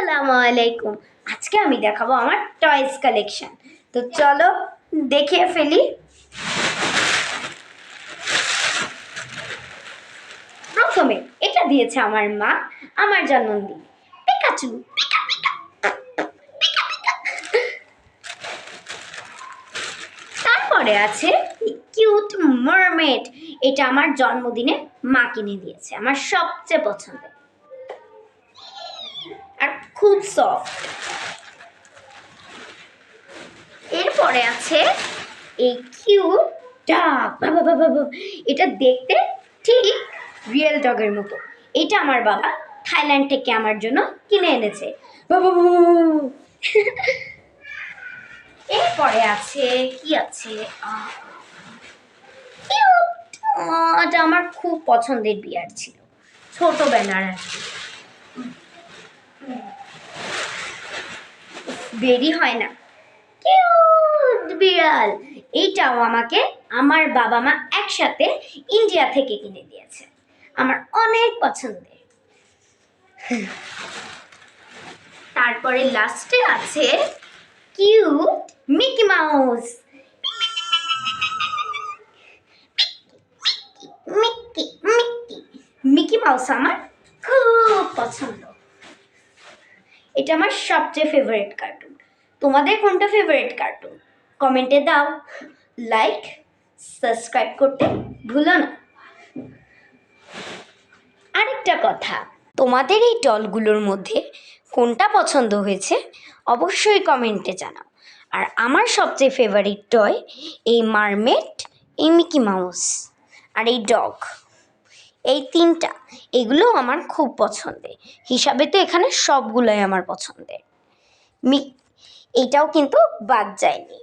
আসসালামু আলাইকুম। আজকে আমি দেখাবো আমার টয়েস কালেকশন। তো চলো দেখে ফেলি। প্রথমে এটা দিয়েছে আমার মা আমার জন্মদিনে, Pikachu Pika Pika Pika Pika. তারপরে আছে কিউট মারমেড, এটা আমার জন্মদিনে মা কিনে দিয়েছে, আমার সবচেয়ে পছন্দের আর খুব সফট। এরপরে আছে এই কিউট ডগ, এটা দেখতে ঠিক রিয়েল ডগের মতো। এটা আমার বাবা থাইল্যান্ড থেকে আমার জন্য কিনে এনেছে। এরপরে আছে কি আছে, এটা আমার খুব পছন্দের বিয়ার ছিল, ছোটবেলার আর কি, দেরি হয় না, কিউট বিড়াল। এইটাও আমাকে আমার বাবা মা একসাথে ইন্ডিয়া থেকে কিনে দিয়েছে, আমার অনেক পছন্দের। তারপরে লাস্টে আছে cute Mickey mouse. Mickey Mickey Mickey mouse আমার খুব পছন্দ, এটা আমার সবচেয়ে ফেভারিট কার্টুন। তোমাদের কোনটা ফেভারিট কার্টুন কমেন্টে দাও। লাইক সাবস্ক্রাইব করতে ভুলো না। আরেকটা কথা, তোমাদের এই ডলগুলোর মধ্যে কোনটা পছন্দ হয়েছে অবশ্যই কমেন্টে জানাও। আর আমার সবচেয়ে ফেভারিট টয় এই মারমেড, এই মিকি মাউস আর এই ডগ, এই তিনটা, এগুলো আমার খুব পছন্দের। হিসাবে তো এখানে সবগুলোই আমার পছন্দের, এইটাও কিন্তু বাদ যায়নি।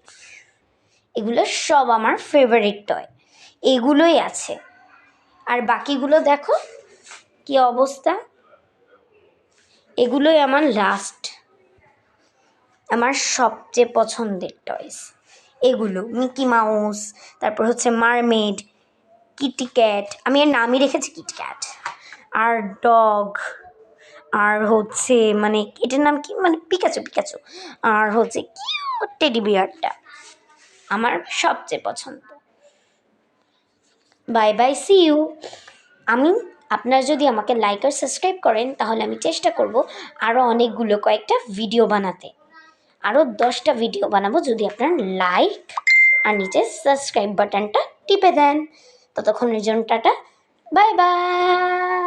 এগুলো সব আমার ফেভারিট টয়, এগুলোই আছে। আর বাকিগুলো দেখো কি অবস্থা, এগুলোই আমার লাস্ট, আমার সবচেয়ে পছন্দের টয়স এগুলো। মিকি মাউস, তারপর হচ্ছে মারমেড, কিটক্যাট, আমি এর নামই রেখেছি কিটক্যাট, আর ডগ, আর হচ্ছে মানে এটার নাম কি, মানে পিকাচু পিকাচু, আর হচ্ছে কিউট টেডি বিয়ারটা আমার সবচেয়ে পছন্দ। Bye bye, see you. আপনারা যদি আমাকে লাইক আর সাবস্ক্রাইব করেন তাহলে আমি চেষ্টা করব আরও অনেকগুলো কয়েকটা ভিডিও বানাতে, আরও 10টা ভিডিও বানাবো যদি আপনার লাইক আর নিচে সাবস্ক্রাইব বাটনটা টিপে দেন। ততক্ষণের জন্য টাটা, বাই বাই।